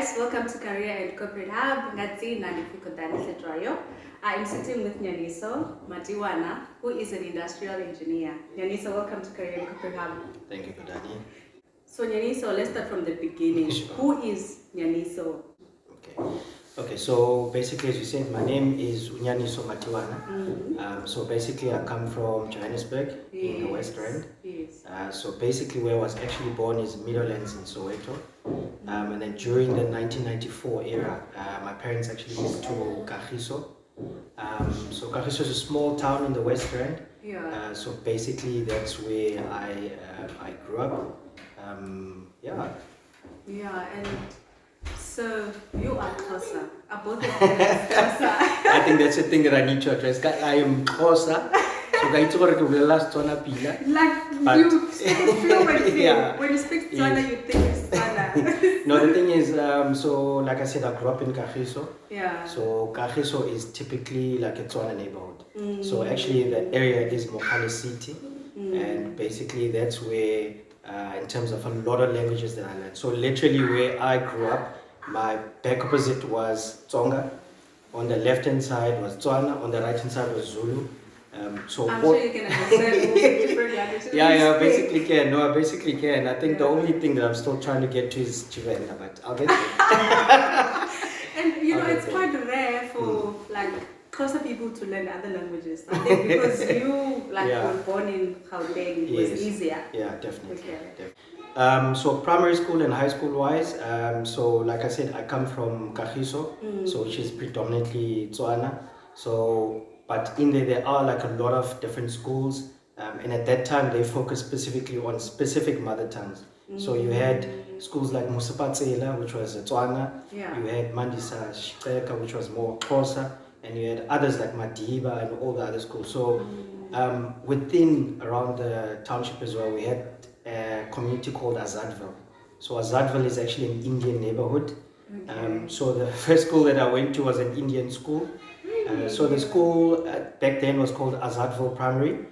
guys, welcome to Career and Corporate Hub. Ngatsi Nandifiko Danisetrayo. I'm sitting with Nyaniso Matiwana, who is an industrial engineer. Nyaniso, welcome to Career and Corporate Hub. Thank you, Kodani. So Nyaniso, let's start from the beginning. Sure. Who is Nyaniso? Okay, so basically, as you said, my name is Nyaniso Matiwana. So basically, I come from Johannesburg in the West Rand. Yes. So basically, where I was actually born is Meadowlands in Soweto. And then during the 1994 era, my parents actually moved to Kagiso. So Kagiso is a small town in the West Rand. Yeah. So basically, that's where I grew up. Yeah, and so you are Xhosa. Are both of you Xhosa? I think that's the thing that I need to address. I am Xhosa. So I it's going to be the last one pila. Like you speak fluently. Yeah. When you speak Tswana, you think it's Tswana. No, the thing is, so like I said, I grew up in Kagiso. Yeah. So Kagiso is typically like a Tswana neighborhood. So actually the area is Mokale City. And basically that's where, in terms of a lot of languages that I learned. So literally where I grew up, my back opposite was Tsonga. On the left hand side was Tswana. On the right hand side was Zulu. I'm sure you can understand all the different languages. Yeah, I basically can. No, I basically can. I think the only thing that I'm still trying to get to is Chivenda, but I'll get there. And you know, it's quite rare for like Xhosa people to learn other languages. I think because you were born in Gauteng, it was easier. Yeah, definitely. Okay. So primary school and high school wise, so like I said, I come from Kagiso, so which is predominantly Tswana. So but in there are like a lot of different schools, and at that time they focused specifically on specific mother tongues. So you had schools like Musapatsela, which was Tswana. Yeah. You had Mandisa Shikeka, which was more Xhosa, and you had others like Madiba and all the other schools. So within around the township as well, we had a community called Azadville. So Azadville is actually an Indian neighborhood. Okay. So the first school that I went to was an Indian school. So the school back then was called Azadville Primary,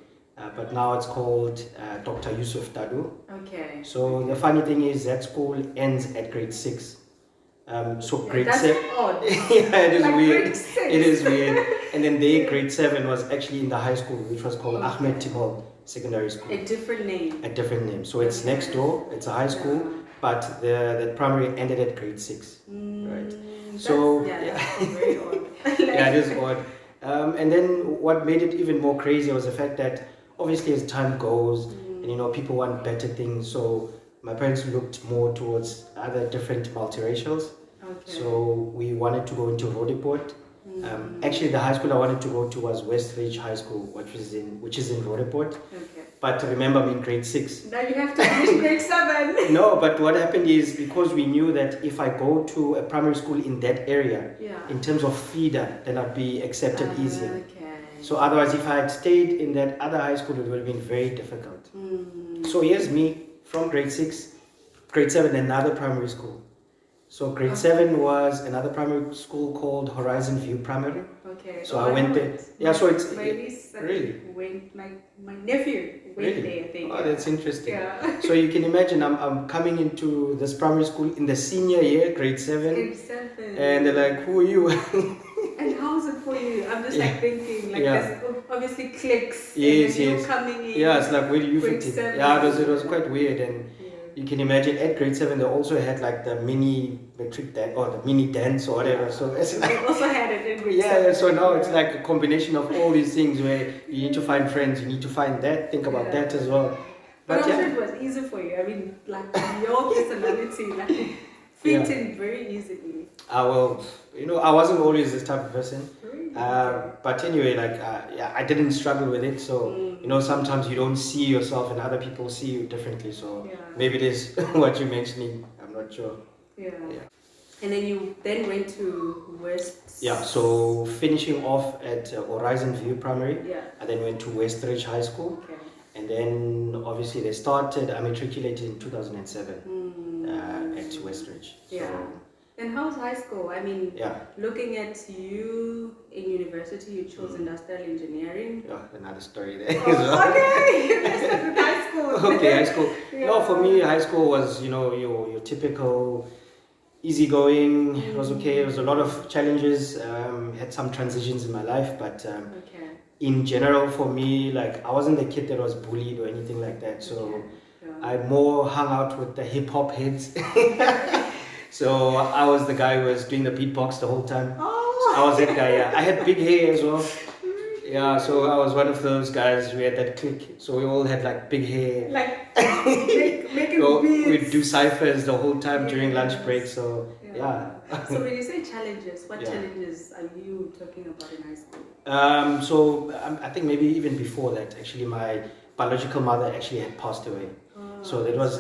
but now it's called Dr. Yusuf Dadu. Okay. So the funny thing is that school ends at grade 6. So grade that's 7. Odd. Yeah, it is like weird. Grade 6. It is weird. And then their grade 7 was actually in the high school, which was called Ahmed Tibol Secondary School. A different name. A different name. So it's next door. It's a high school, but the primary ended at grade 6. Right. So that's very odd. Yeah, it is odd. And then what made it even more crazy was the fact that obviously as time goes and people want better things, so my parents looked more towards other different multiracials. Okay. So we wanted to go into Roodepoort. Actually the high school I wanted to go to was Westridge High School, which is in Roodepoort. Okay. But remember, I'm in grade 6. Now you have to finish grade 7. No, but what happened is because we knew that if I go to a primary school in that area, in terms of feeder, then I'd be accepted easier. Okay. So otherwise, if I had stayed in that other high school, it would have been very difficult. So here's me from grade 6, grade 7, another primary school. So grade 7 was another primary school called Horizon View Primary. Okay. So I went there. Yeah, so it's my niece really went. My nephew went there. I think. Oh, that's interesting. Yeah. So you can imagine, I'm coming into this primary school in the senior year, grade 7. Grade 7. And they're like, "Who are you?" And how's it for you? I'm just like thinking, like there's obviously clicks. Yes, and then you're coming in. Yeah, it's like, where do you grade fit in? 7. Yeah, it was quite weird. And you can imagine at grade 7 they also had like the mini metric dance or the mini dance or whatever. So it's like, they also had it in grade 7. Yeah, so now it's like a combination of all these things where you need to find friends, you need to find that, think about that as well. But I'm sure it was easy for you. I mean, like your personality, like fit in very easily. Well, I wasn't always this type of person. But anyway, I didn't struggle with it. So, sometimes you don't see yourself and other people see you differently. So maybe it is what you're mentioning. I'm not sure. Yeah. And then you went to West. Yeah, so finishing off at Horizon View Primary. Yeah. I then went to Westridge High School. Okay. And then obviously I matriculated in 2007 at Westridge. Yeah. And how's high school? I mean, looking at you in university, you chose industrial engineering. Yeah, another story there. Okay, let's start with high school. Okay, high school. No, for me, high school was, your typical easygoing. It was okay. It was a lot of challenges. Had some transitions in my life, but Okay. in general, for me, like I wasn't the kid that was bullied or anything like that. So Okay. Yeah. I more hung out with the hip hop heads. So I was the guy who was doing the beatbox the whole time. Oh. I was that guy. Yeah, I had big hair as well. Yeah, so I was one of those guys who had that clique. So we all had like big hair. Like making So beats. we'd do ciphers the whole time during lunch break. So yeah. So when you say challenges, what Yeah. challenges are you talking about in high school? I think maybe even before that, actually, my biological mother actually had passed away. So that was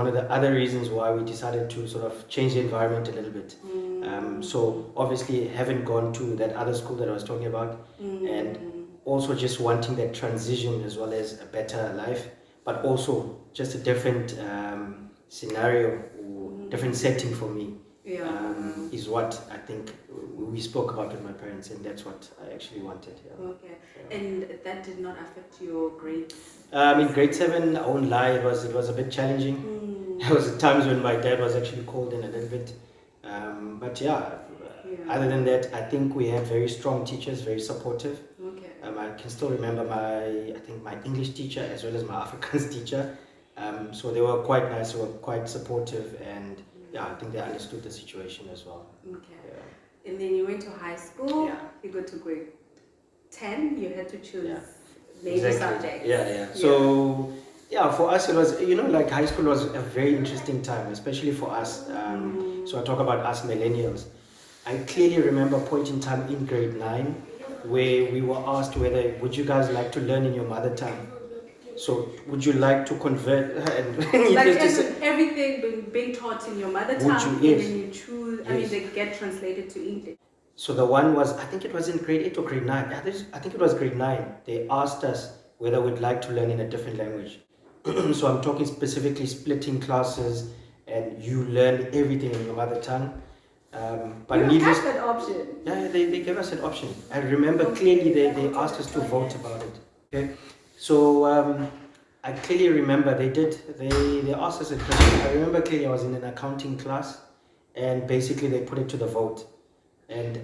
one of the other reasons why we decided to sort of change the environment a little bit. So obviously, having gone to that other school that I was talking about, and also just wanting that transition as well as a better life, but also just a different scenario or different setting for me. Is what I think we spoke about with my parents, and that's what I actually wanted. Yeah. Okay, and that did not affect your grades? In grade 7, I won't lie, it was a bit challenging. There was times when my dad was actually called in a little bit, but other than that, I think we had very strong teachers, very supportive. Okay. I can still remember my English teacher as well as my Afrikaans teacher. So they were quite nice, they were quite supportive, and I think they understood the situation as well. Okay. Yeah. And then you went to high school. Yeah. You got to grade 10. You had to choose Exactly. subjects. So for us it was, like high school was a very interesting time, especially for us. So I talk about us millennials. I clearly remember a point in time in grade 9 where we were asked whether would you guys like to learn in your mother tongue. So would you like to convert and like everything being taught in your mother tongue, yes. and then you choose, I mean, they get translated to English. So the one was, I think it was in grade 8 or grade 9. I think it was grade 9. They asked us whether we'd like to learn in a different language. So I'm talking specifically splitting classes, and you learn everything in your mother tongue. But you have that option. Yeah, they gave us an option. I remember clearly they asked us to vote about it. Okay. So I clearly remember they asked us a question. I remember clearly I was in an accounting class, and basically they put it to the vote. And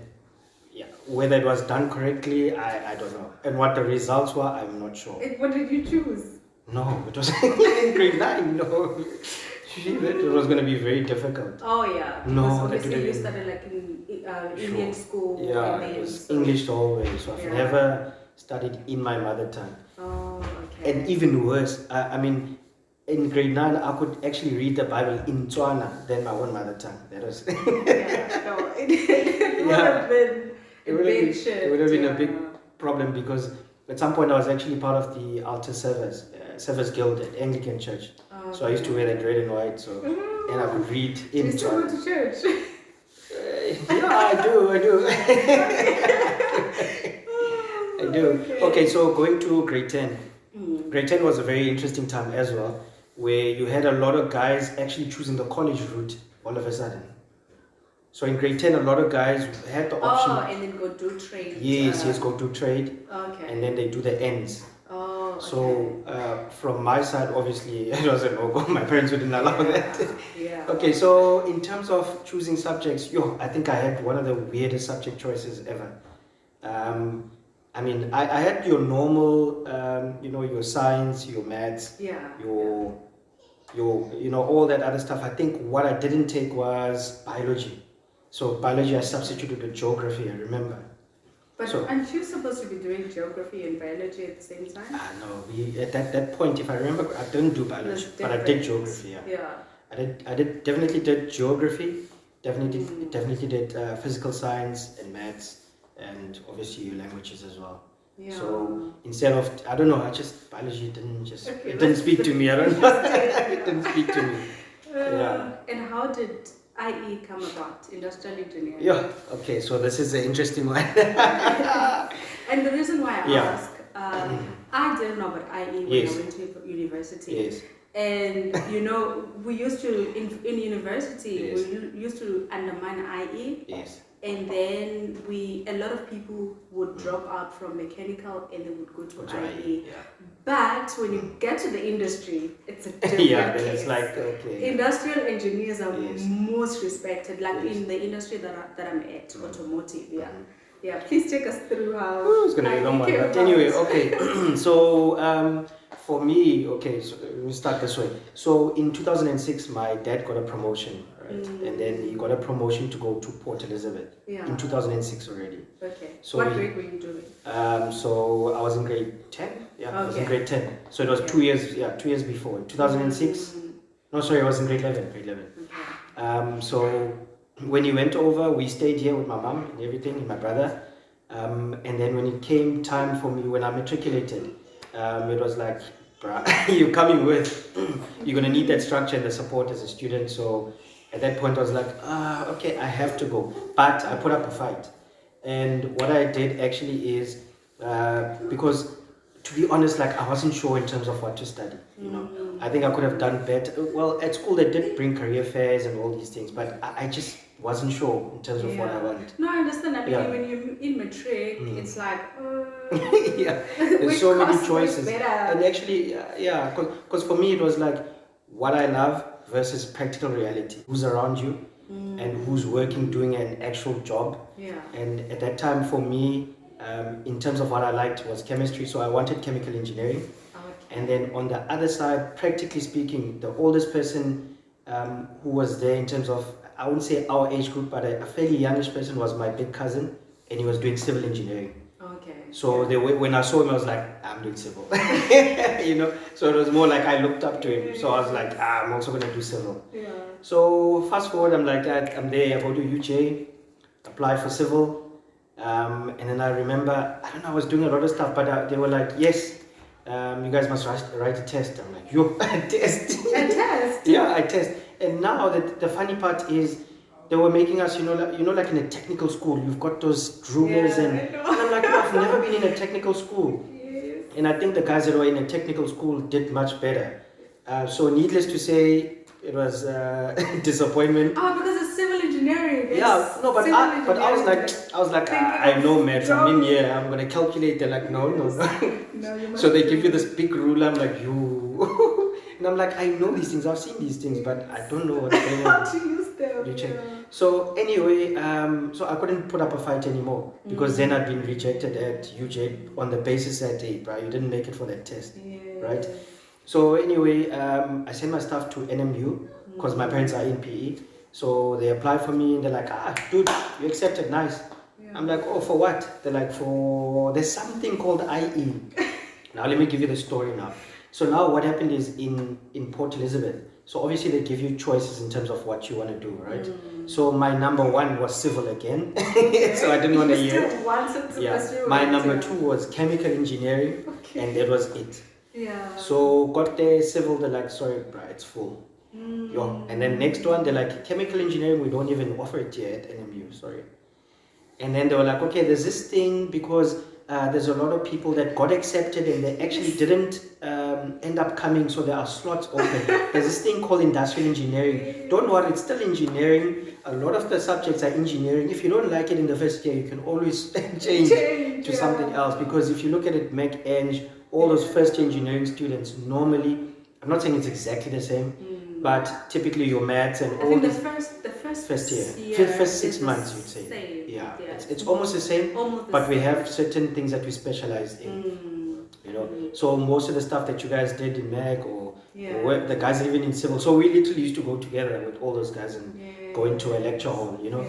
whether it was done correctly, I don't know. And what the results were, I'm not sure. What did you choose? No, it was in grade 9. No, it was going to be very difficult. Oh yeah. No, because obviously you started like in Indian school. Yeah, it was English the whole way. So I've never studied in my mother tongue. Oh, okay. And even worse, I mean, in grade 9, I could actually read the Bible in Tswana than my own mother tongue. That was. It would have been a big shift. It would have been a big problem, because at some point I was actually part of the altar service guild at Anglican Church. Oh, so I used to wear that red and white, and I could read in Tswana. Do you still go to church? I do. I do. Okay, so going to grade 10. Grade 10 was a very interesting time as well, where you had a lot of guys actually choosing the college route all of a sudden. So in grade 10, a lot of guys had the option. Oh, and then go do trade. Yes, go do trade. Okay. And then they do the ends. Oh, okay. So from my side, obviously, it was a no-go. My parents wouldn't allow that. Yeah. Okay, so in terms of choosing subjects, I think I had one of the weirdest subject choices ever. I mean, I had your normal, your science, your maths, your all that other stuff. I think what I didn't take was biology. So biology, I substituted with geography, I remember. But aren't you supposed to be doing geography and biology at the same time? No, at that point, if I remember, I didn't do biology, but I did geography. I definitely did geography, definitely did physical science and maths, and obviously languages as well. Yeah. So instead of, I don't know, biology didn't speak to me. I don't know. It didn't speak to me. And how did IE come about, industrial engineering? Yeah, okay, so this is an interesting one. And the reason why I ask, I didn't know about IE when I went to university. Yes. And we used to, in university, we used to undermine IE. Yes. and then a lot of people would drop out from mechanical and they would go to IE. Yeah. But when you get to the industry, it's a different Yeah, then case. it's like, okay. Industrial engineers are Yes. most respected, like Yes. in the industry that I'm at, automotive. Yeah, yeah. Please take us through how. It's gonna be a long one, came but about. anyway, okay. So for me, okay, so we start this way. So in 2006, my dad got a promotion, right, and then he got a promotion to go to Port Elizabeth in 2006 already. Okay. So what grade were you doing? So I was in grade 10. Yeah, I was in Okay. grade 10. So it was 2 years. Yeah, 2 years before. 2006. No, sorry, I was in grade 11. Grade 11. Okay. So when he went over, we stayed here with my mom and everything, and my brother. And then when it came time for me, when I matriculated, it was like, bruh, you're coming with, you're going to need that structure and the support as a student. So at that point, I was like, okay, I have to go. But I put up a fight. And what I did actually is, because to be honest, like I wasn't sure in terms of what to study, you know. I think I could have done better. Well, at school they did bring career fairs and all these things, but I just wasn't sure in terms of what I want. No, I understand. I mean, Yeah. when you're in matric, it's like, Yeah, there's which so many course was choices. better? And actually, yeah, because for me it was like what I love versus practical reality. Who's around you and who's working, doing an actual job. Yeah. And at that time for me, in terms of what I liked was chemistry, so I wanted chemical engineering. Okay. And then on the other side, practically speaking, the oldest person who was there in terms of, I wouldn't say our age group, but a fairly youngish person was my big cousin, and he was doing civil engineering. Okay. So when I saw him, I was like, I'm doing civil, you know. So it was more like I looked up to him. So I was like, I'm also gonna do civil. Yeah. So fast forward, I'm like, I'm there. I go to UJ, apply for civil, and then I remember, I don't know, I was doing a lot of stuff, but they were like, yes, you guys must write a test. I'm like, yo, a test. A test. Yeah, I test. And now the funny part is, they were making us, like in a technical school, you've got those rulers and I'm like, no, I've never been in a technical school. Yes. And I think the guys that were in a technical school did much better. So needless to say, it was disappointment. Oh, because it's civil engineering. Yeah, no, but I was like, I know maths. I'm in here. I'm gonna calculate. They're like, no. No, you must So they give you this big ruler. I'm like, you. And I'm like, I know these things. I've seen these things, but I don't know what's going on. how to use them. You check. Yeah. So anyway, so I couldn't put up a fight anymore because then I'd been rejected at UJ on the basis that, hey, bro, you didn't make it for that test, right? So anyway, I sent my stuff to NMU because my parents are in PE. So they applied for me and they're like, dude, you accepted, nice. Yeah. I'm like, oh, for what? They're like, there's something called IE. Now let me give you the story now. So now what happened is in Port Elizabeth, so obviously they give you choices in terms of what you want to do, right? So my number one was civil again. So I didn't want to hear it. Yeah. My number two was chemical engineering, and that was it. Yeah. So got there, civil, they're like, sorry, bro, it's full. Yo. And then next one, they're like, chemical engineering, we don't even offer it here at NMU, sorry. And then they were like, okay, there's this thing because there's a lot of people that got accepted and they actually didn't end up coming, so there are slots open. There's this thing called industrial engineering. Don't worry, it's still engineering. A lot of the subjects are engineering. If you don't like it in the first year, you can always change to something else. Because if you look at it, Mech Eng, all those first year engineering students, normally, I'm not saying it's exactly the same, but typically your maths and all the this. First year. First 6 months, you'd say. Same. Yeah, it's almost the same, but we have certain things that we specialize in. You know, so most of the stuff that you guys did in Mag or the guys even in civil, so we literally used to go together with all those guys and go into a lecture hall, you know.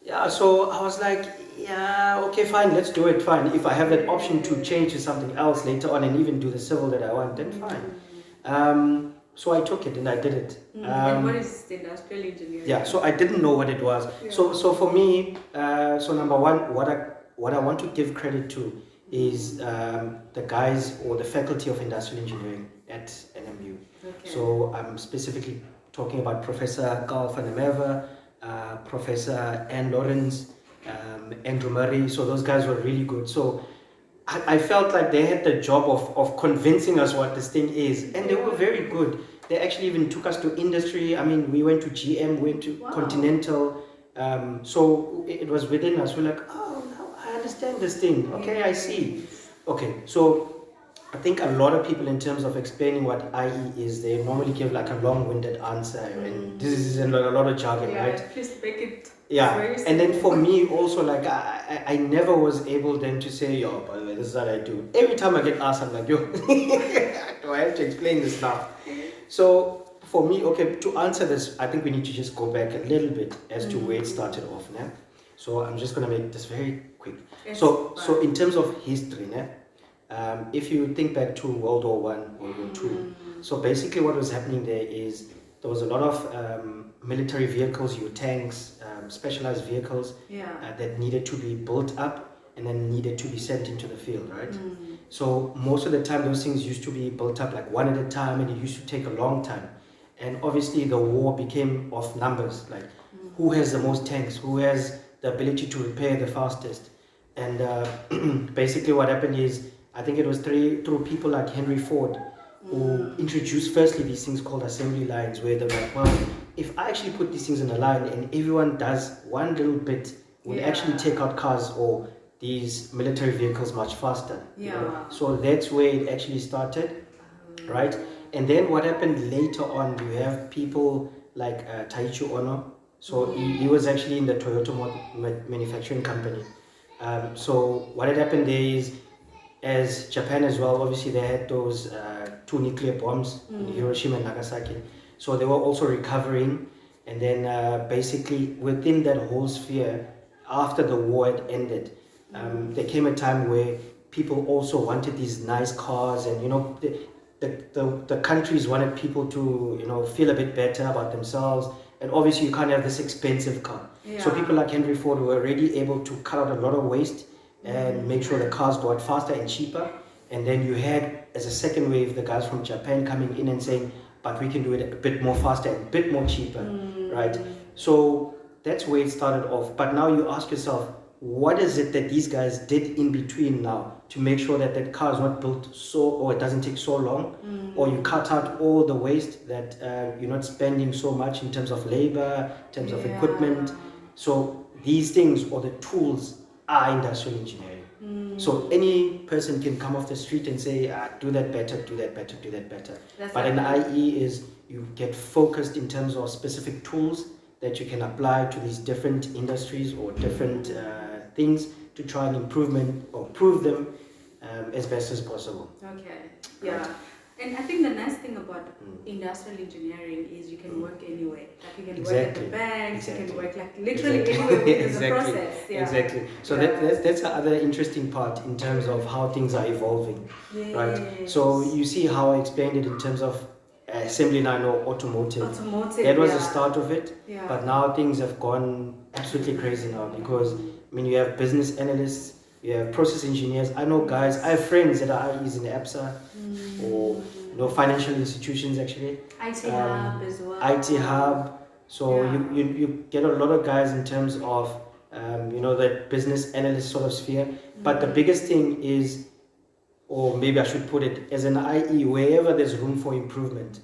Yeah, so I was like, yeah, okay, fine, let's do it, fine. If I have that option to change to something else later on and even do the civil that I want, then fine. So I took it and I did it. And what is industrial engineering? Yeah, so I didn't know what it was. So for me, so number one, what I want to give credit to is the guys or the faculty of industrial engineering at NMU. So I'm specifically talking about Professor Carl van der Merwe, Professor Anne Lawrence, Andrew Murray. So those guys were really good. So I felt like they had the job of convincing us what this thing is, and they were very good. They actually even took us to industry. I mean, we went to GM, went to Continental, So it was within us. We're like, oh, now I understand this thing. Okay, I see. Okay, so I think a lot of people, in terms of explaining what IE is, they normally give like a long-winded answer, and this is a lot of jargon, right? Please make it. Yeah, and then for me also, like I never was able then to say, yo, by the way, this is what I do. Every time I get asked, I'm like, yo, do I have to explain this now? So for me, okay, to answer this, I think we need to just go back a little bit as to where it started off, né? So I'm just gonna make this very quick. So in terms of history, né? If you think back to World War One, World War Two, so basically what was happening there is there was a lot of military vehicles, your tanks, specialized vehicles that needed to be built up and then needed to be sent into the field, right? So most of the time those things used to be built up like one at a time, and it used to take a long time. And obviously the war became of numbers, like who has the most tanks, who has the ability to repair the fastest. And basically what happened is, I think it was through people like Henry Ford who introduced firstly these things called assembly lines, where they're like, well, if I actually put these things in a line and everyone does one little bit, will actually take out cars or these military vehicles much faster. You know? So that's where it actually started, right? And then what happened later on, you have people like Taiichi Ono. So he was actually in the Toyota manufacturing company. So what had happened there is, as Japan as well, obviously they had those 2 nuclear bombs in Hiroshima and Nagasaki. So they were also recovering. And then basically within that whole sphere, after the war had ended, there came a time where people also wanted these nice cars, and you know, the countries wanted people to, you know, feel a bit better about themselves. And obviously you can't have this expensive car. So people like Henry Ford were already able to cut out a lot of waste and make sure the cars go out faster and cheaper. And then you had, as a second wave, the guys from Japan coming in and saying, but we can do it a bit more faster and a bit more cheaper, right? So that's where it started off. But now you ask yourself, what is it that these guys did in between now to make sure that that car is not built or it doesn't take so long, or you cut out all the waste, that you're not spending so much in terms of labor, in terms of equipment. So these things, or the tools, are industrial engineering. So any person can come off the street and say, do that better, do that better, do that better. But an IE is, you get focused in terms of specific tools that you can apply to these different industries or different things to try and improve them as best as possible. Okay, yeah. Right. And I think the nice thing about industrial engineering is you can work anywhere. Like you can work at the banks, you can work like literally anywhere within the process. Yeah. Exactly. So that's the other interesting part in terms of how things are evolving, right? So you see how I explained it in terms of assembly line or automotive. That was the start of it, but now things have gone absolutely crazy now, because I mean, you have business analysts, you have process engineers. I know guys, I have friends that are IEs in APSA or financial institutions actually. IT Hub as well. IT Hub. So you get a lot of guys in terms of that business analyst sort of sphere. But the biggest thing is, or maybe I should put it, as an IE, wherever there's room for improvement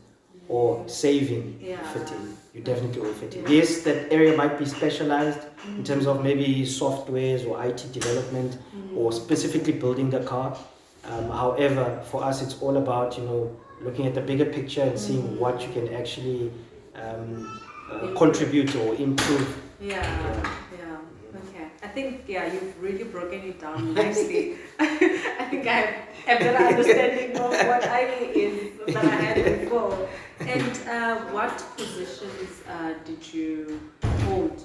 or saving, fit in. You definitely will fit in. Yes, that area might be specialized in terms of maybe softwares or IT development or specifically building the car. However, for us, it's all about, looking at the bigger picture and seeing what you can actually contribute or improve. Okay. I think, you've really broken it down nicely. I think I have a better understanding of what IE is than I had before. And what positions did you hold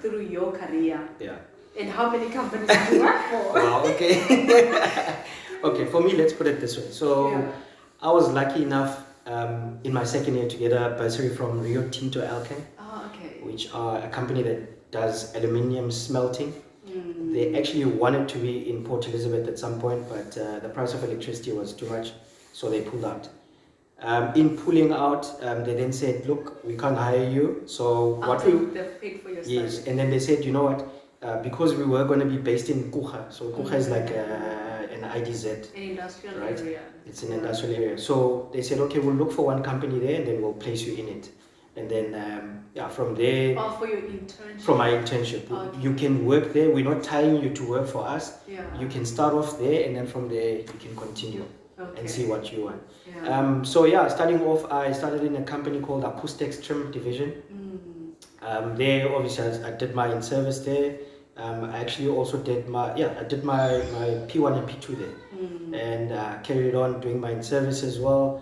through your career? Yeah. And how many companies did you work for? Wow, okay. Okay, for me, let's put it this way. So I was lucky enough in my second year to get a bursary from Rio Tinto Alcan, which are a company that does aluminium smelting. They actually wanted to be in Port Elizabeth at some point, but the price of electricity was too much, so they pulled out. In pulling out, they then said, look, we can't hire you, so the pay for your yes, and then they said, you know what, because we were going to be based in Kucha, so Kucha is like an IDZ, an industrial area. It's an industrial area. So they said, okay, we'll look for one company there and then we'll place you in it. and then from there. Or for your internship? From my internship. Okay. You can work there. We're not tying you to work for us. Yeah. You can start off there, and then from there you can continue and see what you want. Yeah. Starting off, I started in a company called Acoustics Trim Division. There, obviously, I did my in-service there. I actually also did my P1 and P2 there, and carried on doing my in-service as well.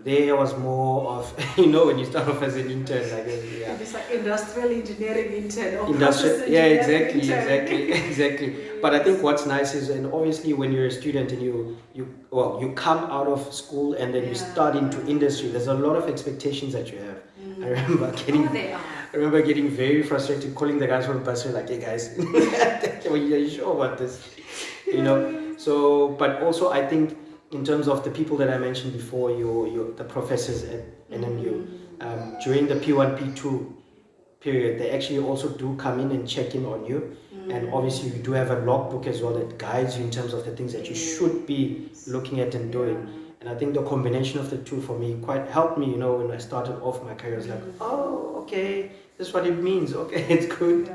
There was more of, when you start off as an intern, It's like industrial engineering intern or industrial, process yeah, engineering exactly. But I think what's nice is, and obviously when you're a student and you come out of school and then you start into industry, there's a lot of expectations that you have. I remember getting very frustrated, calling the guys from the bus, like, hey guys, are you sure about this? So, but also I think in terms of the people that I mentioned before, the professors at NMU, during the P1, P2 period, they actually also do come in and check in on you. And obviously you do have a logbook as well that guides you in terms of the things that you should be looking at and doing. And I think the combination of the two for me quite helped me, when I started off my career. I was like, oh, okay, this is what it means. Okay, it's good,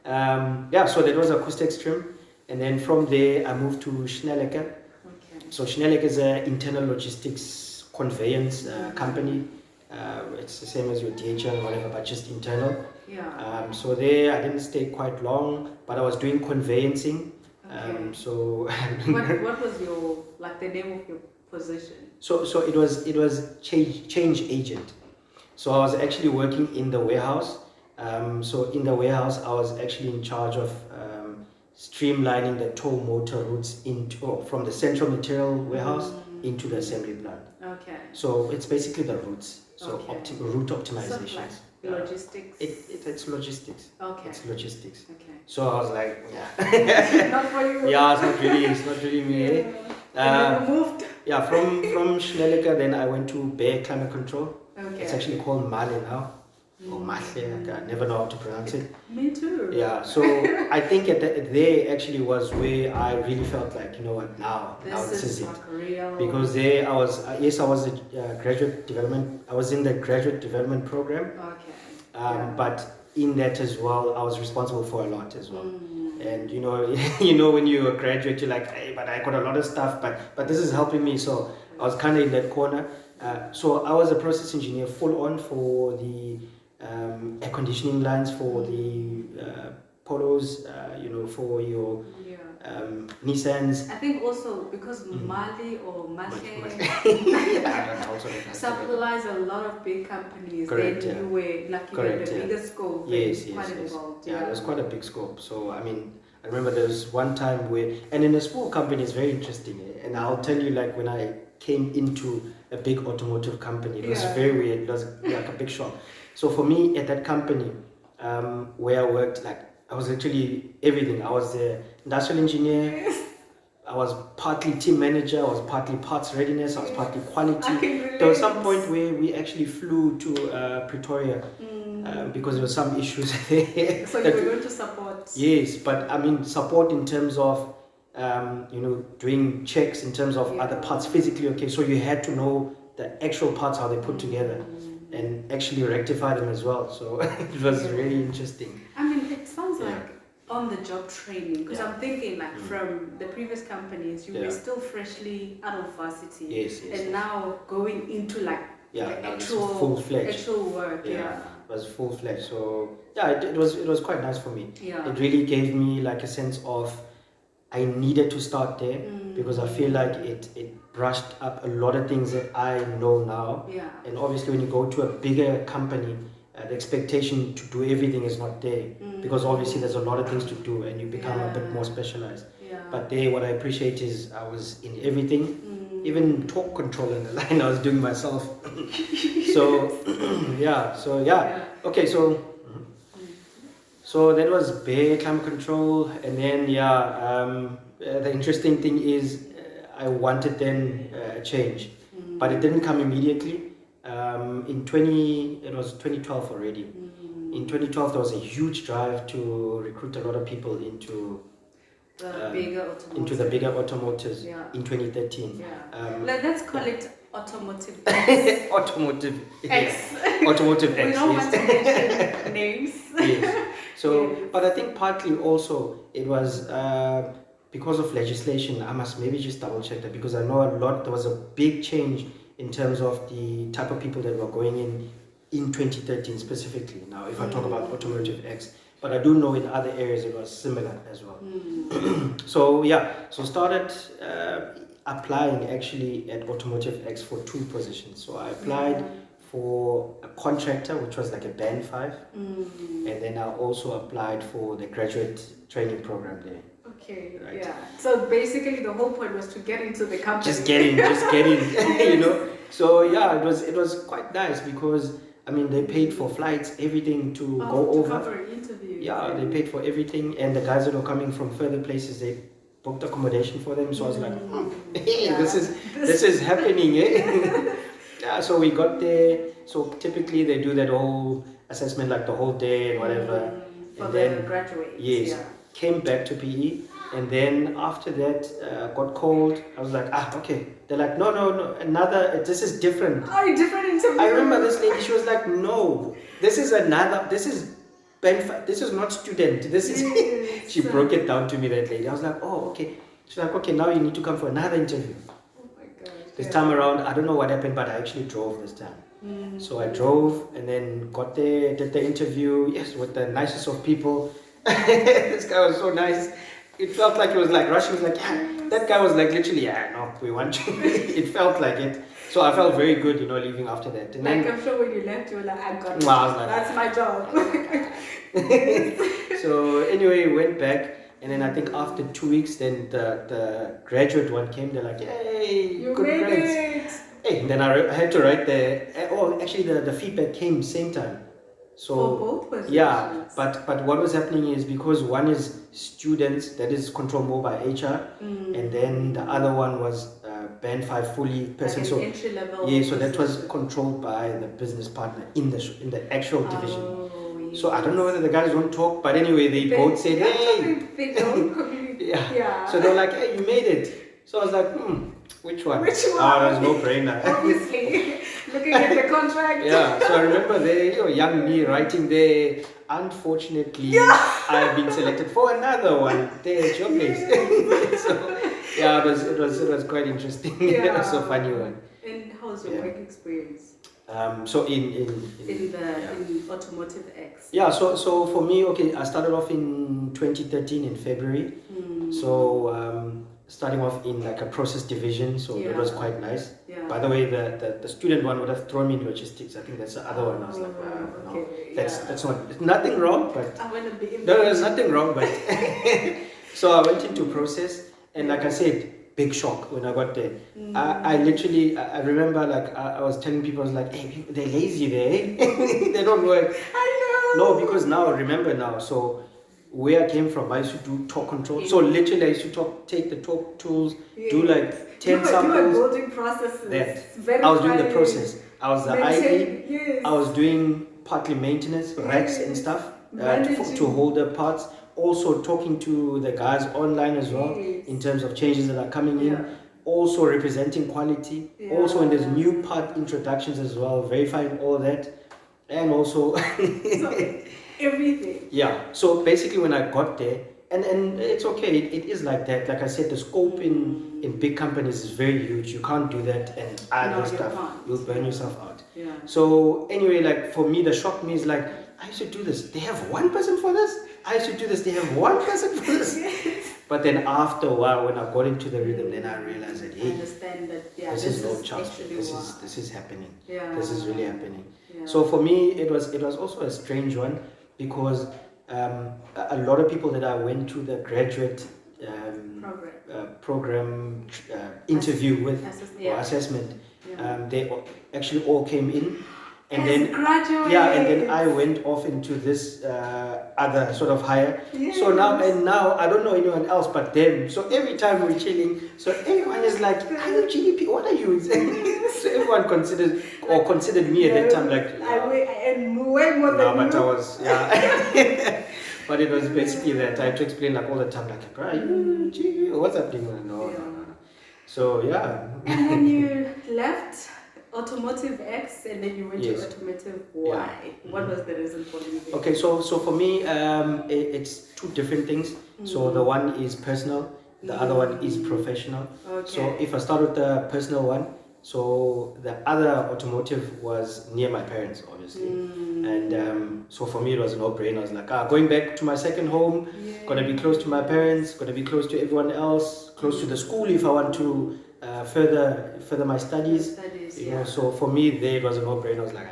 So that was Acoustics Trim. And then from there, I moved to Schnellecker. So Schnellecker is an internal logistics conveyance company. It's the same as your DHL or whatever, but just internal. So there, I didn't stay quite long, but I was doing conveyancing. What was the name of your position? So it was change agent. So I was actually working in the warehouse. So in the warehouse, I was actually in charge of streamlining the tow motor routes from the central material warehouse into the assembly plant. Okay. So it's basically the routes. So route optimization. Logistics. It's logistics. Okay. It's logistics. Okay. So I was like, Not for you. Yeah, it's not really me. And then you moved. Yeah, from Schnellecker, then I went to Bear Climate Control. Okay. It's actually called Male now. Or Mahle, I never know how to pronounce it. Me too. Yeah, so I think there actually was where I really felt like, now this is it. Real. Because there I was in the graduate development program. Okay. But in that as well, I was responsible for a lot as well. And when you're a graduate, you're like, hey, but I got a lot of stuff, but this is helping me. So I was kind of in that corner. So I was a process engineer full on for the air conditioning lines, for the Polos, for your Nissans. I think also because Mali or Mahle supplies a lot of big companies. Correct, then you were like you had the bigger scope. Yes. Involved. Yeah, it was quite a big scope. So I remember there was one time and in a small company, it's very interesting. And I'll tell you, like when I came into a big automotive company, it was very weird. It was like a big shock. So for me at that company, where I worked, like I was actually everything. I was the industrial engineer. I was partly team manager. I was partly parts readiness. I was partly quality. There was some point where we actually flew to Pretoria because there were some issues there. So you were going to support? Yes, but support in terms of doing checks in terms of other parts physically. Okay, so you had to know the actual parts, how they put together, and actually rectify them as well. So it was really interesting. It sounds like on-the-job training, because I'm thinking from the previous companies, you were still freshly out of varsity, and now going into the actual full-fledged work. It was full-fledged. So it was quite nice for me. It really gave me like a sense of I needed to start there because I feel like it brushed up a lot of things that I know now. And obviously when you go to a bigger company, the expectation to do everything is not there because obviously there's a lot of things to do and you become a bit more specialized. But there, what I appreciate is I was in everything, even torque control in the line I was doing myself. Okay, so that was Bear Climate Control, and then the interesting thing is I wanted then a change, but it didn't come immediately. It was 2012 already. In 2012 there was a huge drive to recruit a lot of people into the bigger automotives in 2013. Let's call it Automotive X. Automotive X. Automotive We X, don't yes. want to mention names. Yes. So, Yes. but I think partly also it was because of legislation. I must maybe just double check that because I know a lot. There was a big change in terms of the type of people that were going in 2013 specifically. Now, if I talk about Automotive X, but I do know in other areas it was similar as well. So yeah, so started applying actually at Automotive X for 2 positions. So I applied for a contractor, which was like a band 5, and then I also applied for the graduate training program there. Okay, Right. yeah. So basically the whole point was to get into the company. Just getting, you know. So yeah, it was quite nice because I mean they paid for flights, everything to go to over. cover an interview. Yeah, they paid for everything, and the guys that were coming from further places, they booked accommodation for them. So I was like, hey, Yeah. this is happening, eh? Yeah, so we got there. So typically they do that whole assessment, like the whole day and whatever. For And the then graduates. yes, Yeah. came back to PE, and then after that got called. I was like, okay. They're like, no, another. This is different. Oh, different interview. I remember this lady. She was like, no, this is another. This is this is not student. This is. Yes. She broke it down to me. That lady. I was like, oh, okay. She's like, okay, now you need to come for another interview. Oh my God. This time around, I don't know what happened, but I actually drove this time. So I drove and then got there, did the interview. Yes, with the nicest of people. This guy was so nice. It felt like it was like rushing. It was like, yeah, that guy was like literally, yeah, no, we want you. It felt like it. So I felt very good, you know, leaving after that. And Like then, I'm sure when you left, you were like, I got it. Well, I was like, That's my job. so anyway, went back. And then I think after 2 weeks, then the graduate one came. They're like, hey, You good made grades. it. Hey, and then I had to write actually the feedback came same time. So For both positions. yeah, but what was happening is because one is students, that is controlled more by HR, and then the other one was band 5 fully person. Like so entry level. yeah, so that was controlled by the business partner in the actual division. So I don't know whether the guys don't talk, but anyway, they both said, hey. They don't communicate. Yeah. So they're like, hey, you made it. So I was like, which one? Which one? Oh, there's no brainer. Obviously. Looking at the contract. Yeah, so I remember there, young me writing there, unfortunately, I've been selected for another one. There's your place. So, yeah, it was quite interesting. Yeah. It was a funny one. And how was your work experience? So in Automotive X. Yeah, so for me, okay, I started off in 2013 in February. So starting off in like a process division, so it was quite nice. Yeah. By the way, the student one would have thrown me in logistics. I think that's the other one. I was like, no, that's not, there's nothing wrong, but I want to be in no, there's nothing wrong, but so I went into process, and like I said, big shock when I got there. I literally, I remember like I was telling people, I was like, hey, they're lazy there, eh? They don't work. I know. No, because now, remember now, so where I came from, I used to do torque control. So literally I used to take the torque tools, do like 10 samples. You were building processes. I was doing the process. I was the ID. Yes. I was doing partly maintenance, racks and stuff to hold the parts. Also talking to the guys online as well in terms of changes that are coming in. Also representing quality. Also when there's new part introductions as well, verifying all that. And also everything. Yeah. So basically when I got there, and it's okay, it is like that. Like I said, the scope in big companies is very huge. You can't do that and other stuff. You'll burn yourself out. Yeah. So anyway, like for me, the shock me is like, I used to do this. They have one person for this? I used to do this. They have one person for this? But then after a while, when I got into the rhythm, then I realized that, hey, understand that, this is no chance. This is happening. Yeah. This is really happening. Yeah. So for me, it was also a strange one because a lot of people that I went to the graduate program interview with or assessment, they actually all came in, and then and then I went off into this other sort of hire. Yes. So now I don't know anyone else but them. So every time we're chilling, so everyone is like, "Are you GDP? What are you?" So everyone considered me at that time like. And way more than but I was But it was basically that I had to explain like all the time like, bro, what's happening? No. So yeah. And then you left Automotive X and then you went Yes. to Automotive Yeah. Y. What was the reason for leaving? Okay, so for me, it's two different things. So the one is personal, the other one is professional. Okay. So if I start with the personal one, so the other automotive was near my parents, obviously, and so for me it was a no-brainer. I was like, going back to my second home, gonna be close to my parents, gonna be close to everyone else, close to the school if I want to further my studies. You know, so for me there it was a no-brainer. I was like,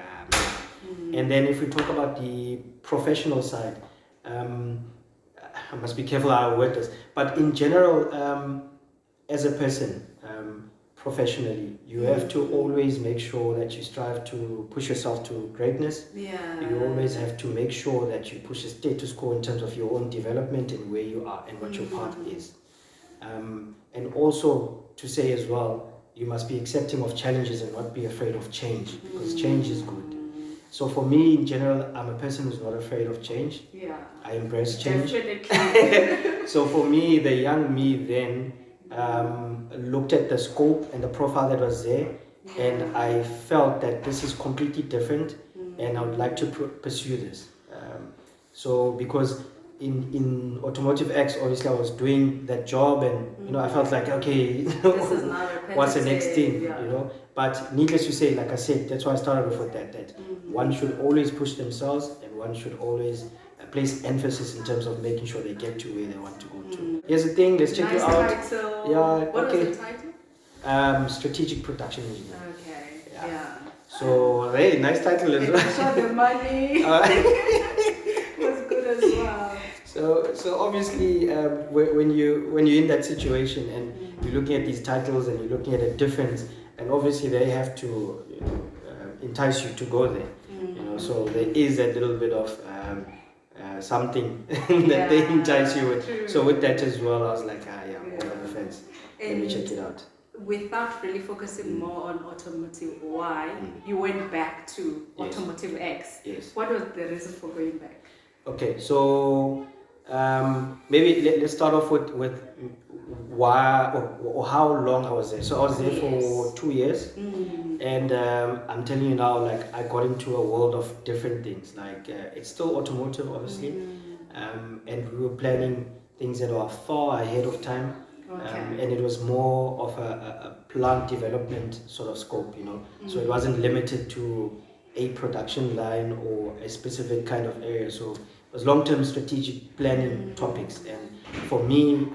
and then if we talk about the professional side, I must be careful how I word this, but in general, as a person, professionally, you have to always make sure that you strive to push yourself to greatness. Yeah. You always have to make sure that you push a status quo in terms of your own development and where you are and what your path is. And also to say as well, you must be accepting of challenges and not be afraid of change, because change is good. So for me, in general, I'm a person who's not afraid of change. Yeah. I embrace change. Definitely. So for me, the young me then looked at the scope and the profile that was there, and I felt that this is completely different, and I would like to pursue this. So because in Automotive X, obviously I was doing that job, and you know I felt like, okay, This is not what's the next thing, yeah. you know? But needless to say, like I said, that's why I started off with that one should always push themselves, and one should always place emphasis in terms of making sure they get to where they want to go to. Here's the thing, let's check you out. Title. Yeah, what okay. was the title? Strategic production engineer. Okay. Yeah. So hey, nice title as And well. I'm sure the money was good as well. So obviously, when you're in that situation and you're looking at these titles and you're looking at a difference, and obviously they have to entice you to go there. You know, so there is a little bit of something that they entice you with. True. So with that as well, I was like, over the fence. Let me check it out. Without really focusing more on Automotive Y, you went back to Automotive X. Yes. What was the reason for going back? Okay, so maybe let's start off with why or how long I was there. So I was there for 2 years, and I'm telling you now, like I got into a world of different things. Like it's still automotive, obviously, and we were planning things that are far ahead of time. And it was more of a plant development sort of scope, you know. So it wasn't limited to a production line or a specific kind of area. So it was long-term strategic planning topics. And for me,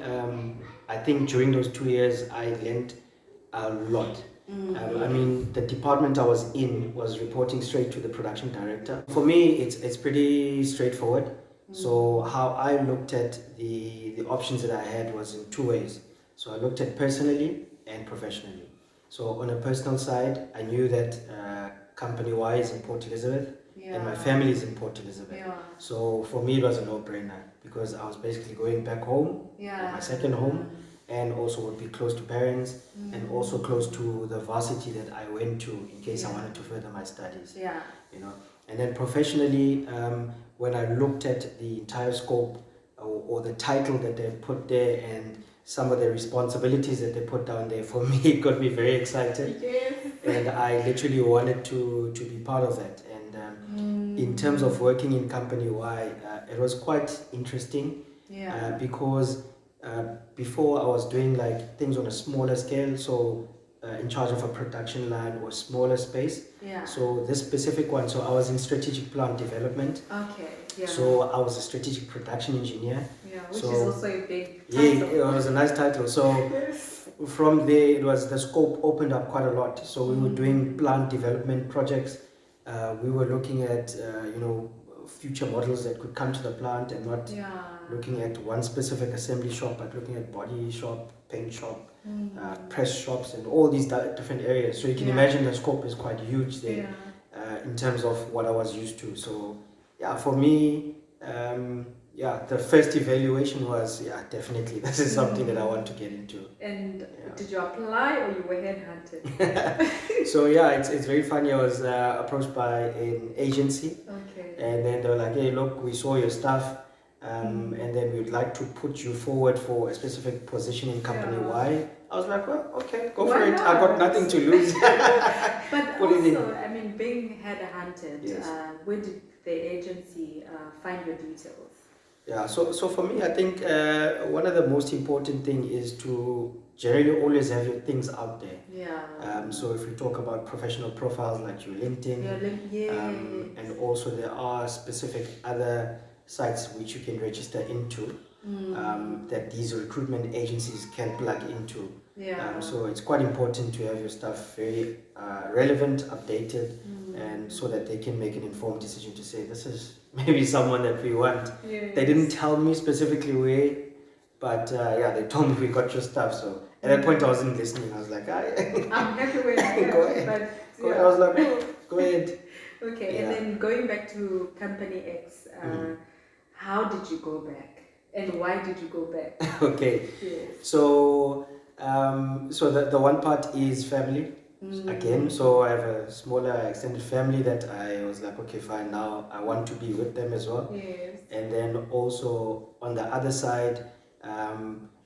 I think during those 2 years, I learned a lot. I mean, the department I was in was reporting straight to the production director. For me, it's pretty straightforward. So how I looked at the options that I had was in two ways. So I looked at personally and professionally. So on a personal side, I knew that company Y is in Port Elizabeth and my family is in Port Elizabeth. So for me, it was a no-brainer because I was basically going back home, my second home, and also would be close to parents and also close to the varsity that I went to in case I wanted to further my studies. You know, and then professionally, when I looked at the entire scope or the title that they put there and some of the responsibilities that they put down there, for me it got me very excited. And I literally wanted to be part of that. And in terms of working in company Y, it was quite interesting because before I was doing like things on a smaller scale, so in charge of a production line or smaller space. So this specific one, so I was in strategic plant development. So I was a strategic production engineer. Which is also a big title. Yeah, it was a nice title. So from there, it was the scope opened up quite a lot. So we were doing plant development projects. We were looking at future models that could come to the plant and not looking at one specific assembly shop, but looking at body shop, paint shop, press shops, and all these different areas. So you can imagine the scope is quite huge there in terms of what I was used to. So for me, the first evaluation was definitely this is something that I want to get into. And did you apply or you were headhunted? So it's very funny. I was approached by an agency, and then they were like, "Hey, look, we saw your stuff. and then we'd like to put you forward for a specific position in company Y. I was like, well, okay, go for Why it. I've got not? nothing to lose. But Put it in. also, I mean, being headhunted, Yes. where did the agency find your details? Yeah, so for me, I think one of the most important thing is to generally always have your things out there. Yeah. So if we talk about professional profiles like your LinkedIn, and also there are specific other sites which you can register into, that these recruitment agencies can plug into. So it's quite important to have your stuff very relevant, updated, and so that they can make an informed decision to say this is maybe someone that we want. Yes. They didn't tell me specifically where, but yeah, they told me we got your stuff. So at that point, I wasn't listening. I was like, I'm happy where I am. Go ahead. But, go ahead. I was like, oh, go ahead. Okay, Yeah. and then going back to Company X, how did you go back? And why did you go back? Okay. Yes. So, so the one part is family. Again, so I have a smaller extended family that I was like, okay, fine, now I want to be with them as well. Yes. And then also on the other side,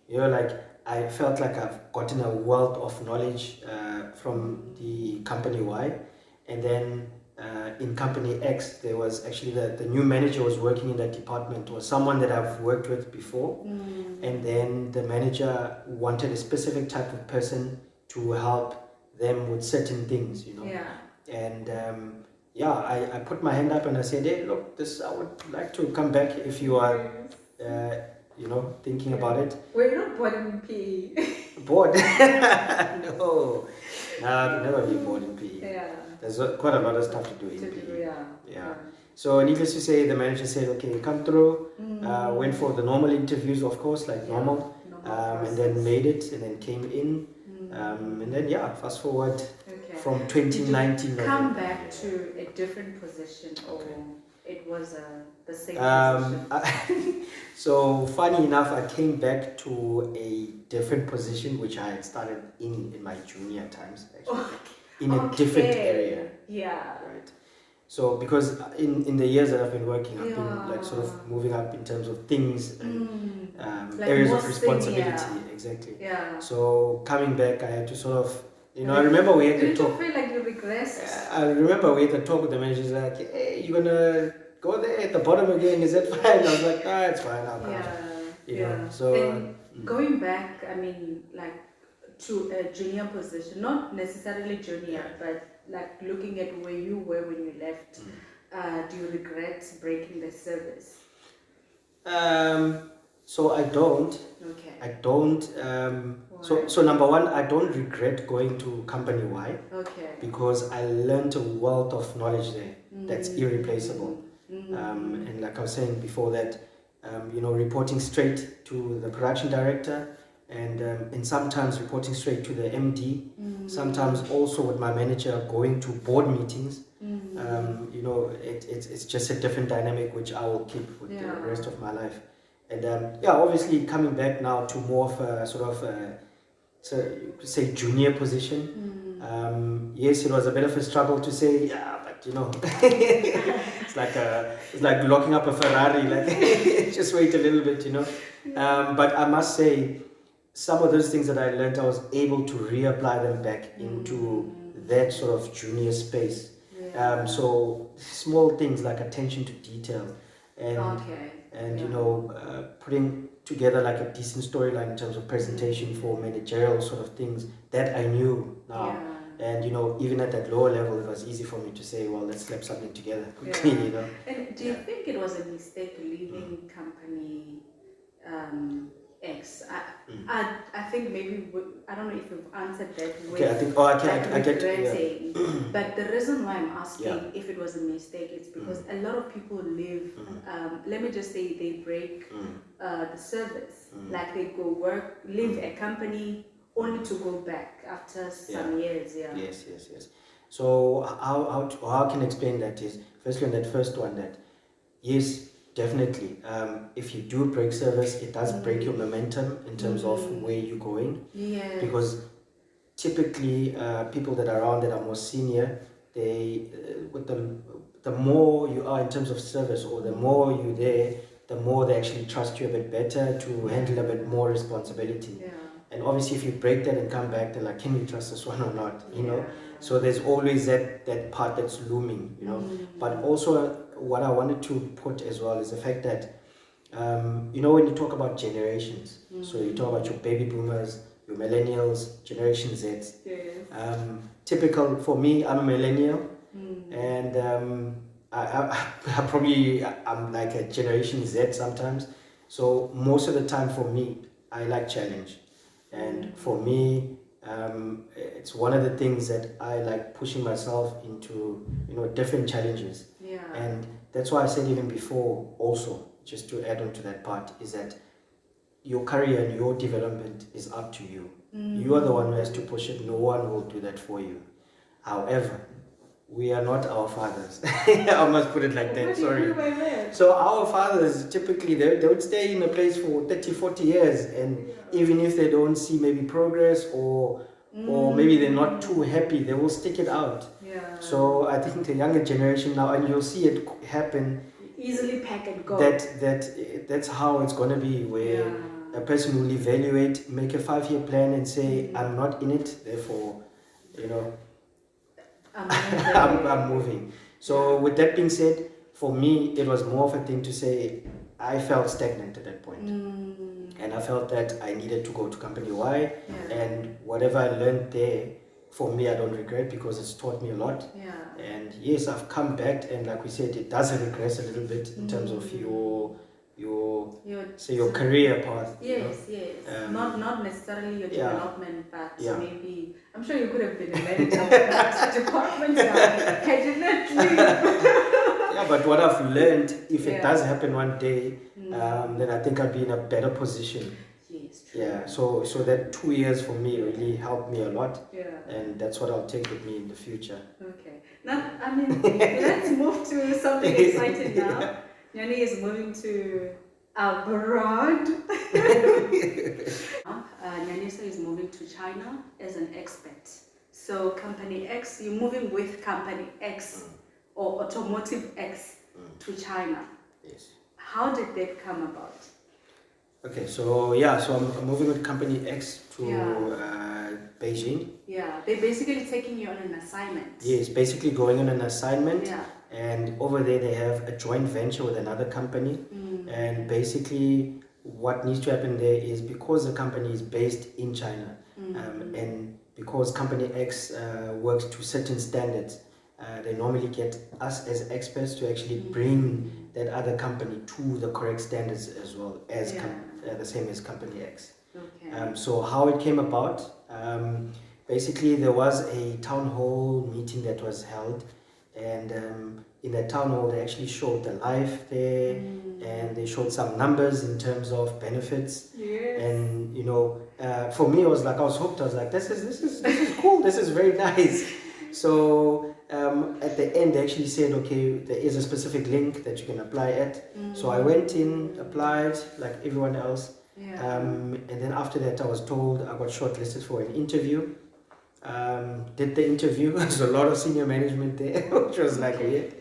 like I felt like I've gotten a wealth of knowledge from the company Y. And then in company X, there was actually the new manager was working in that department, was someone that I've worked with before. And then the manager wanted a specific type of person to help them with certain things, Yeah. And I put my hand up and I said, hey, look, I would like to come back if you are, thinking about it. Were you not bored in PE? Bored? No, I've never been bored in PE. Yeah. There's quite a lot of stuff to do in PE. Yeah. So needless to say, the manager said, okay, come through. Went for the normal interviews, of course, like normal. And then made it and then came in. And then, fast forward from 2019. Did you come back to a different position or it was the same position? So funny enough, I came back to a different position which I had started in my junior times, actually, in a different area. Yeah. Right. So because in the years that I've been working, I've been like sort of moving up in terms of things and like areas of responsibility. Senior. Exactly. Yeah. So coming back, I had to sort of, I remember we had to talk. Did you feel like you regressed? I remember we had to talk with the manager. She's like, hey, you're gonna go there at the bottom again? Is that fine? I was like, it's fine. I'll come. So and going back, I mean, like to a junior position, not necessarily junior, but like looking at where you were when you left, do you regret breaking the service? So I don't. Okay. I don't. So number one, I don't regret going to company Y. Okay. Because I learned a wealth of knowledge there that's irreplaceable. And like I was saying before that, reporting straight to the production director and sometimes reporting straight to the MD. Sometimes also with my manager going to board meetings. It's just a different dynamic which I will keep with the rest of my life. And obviously coming back now to more of a sort of say junior position. Yes, it was a bit of a struggle to say, but it's like locking up a Ferrari, like just wait a little bit, But I must say, some of those things that I learned, I was able to reapply them back into that sort of junior space. So small things like attention to detail and putting together like a decent storyline in terms of presentation for managerial sort of things that I knew now. And even at that lower level, it was easy for me to say, well, let's slap something together quickly. And do you think it was a mistake leaving company X? I think maybe I don't know if you've answered that. Okay, I think I get it. But the reason why I'm asking if it was a mistake is because a lot of people leave. Let me just say they break the service, like they go work, leave a company only to go back after some years. Yes. So how can I explain that is firstly on that first one that yes. Definitely. If you do break service, it does break your momentum in terms of where you're going. Yeah. Because typically, people that are around that are more senior, they with the more you are in terms of service, or the more you're there, the more they actually trust you a bit better to handle a bit more responsibility. Yeah. And obviously, if you break that and come back, they're like, can we trust this one or not? You know? Yeah. So there's always that part that's looming, you know. But also, what I wanted to put as well is the fact that, you know, when you talk about generations, so you talk about your baby boomers, your millennials, Generation Z. Yes. Typical for me, I'm a millennial, and I'm like a Generation Z sometimes. So most of the time for me, I like challenge, and for me, it's one of the things that I like pushing myself into, you know, different challenges. Yeah. And that's why I said even before, also just to add on to that part, is that your career and your development is up to you. You are the one who has to push it. No one will do that for you. However, we are not our fathers. I must put it like that. What do you Sorry. mean by that? So our fathers, typically, they would stay in a place for 30, 40 years. And even if they don't see maybe progress or maybe they're not too happy, they will stick it out. Yeah. So I think the younger generation now, and you'll see it happen, easily pack and go. That's how it's going to be, where a person will evaluate, make a 5-year plan and say, I'm not in it, therefore, you know, I'm moving. So with that being said, for me, it was more of a thing to say, I felt stagnant at that point. And I felt that I needed to go to company Y, and whatever I learned there, for me, I don't regret, because it's taught me a lot. And yes, I've come back, and like we said, it does regress a little bit in terms of your career path. Yes, you know? yes. Not necessarily your development, but Yeah. maybe I'm sure you could have been a manager of that department now had you not leave. Yeah, but what I've learned, if it does happen one day, then I think I'll be in a better position. Yes, true. Yeah, so that 2 years for me really helped me a lot. Yeah. And that's what I'll take with me in the future. Okay. Now, I mean, let's move to something exciting now. Nyani is moving to abroad. Nyaniso is moving to China as an expat. So Company X, you're moving with Company X or Automotive X to China. Yes. How did that come about? Okay, so I'm moving with Company X to Beijing. Yeah, they're basically taking you on an assignment. Yes, basically going on an assignment. Yeah. And over there they have a joint venture with another company. And basically what needs to happen there is, because the company is based in China, and because Company X works to certain standards, they normally get us as experts to actually bring that other company to the correct standards as well as the same as Company X. Okay. So how it came about, basically there was a town hall meeting that was held, and in that town hall they actually showed the life there, and they showed some numbers in terms of benefits. Yes. And you know, for me, I was hooked. I was like, this is cool. This is very nice. So at the end, they actually said, okay, there is a specific link that you can apply at. So I went in, applied like everyone else. And then after that, I was told I got shortlisted for an interview. Did the interview. There's a lot of senior management there, which was like weird.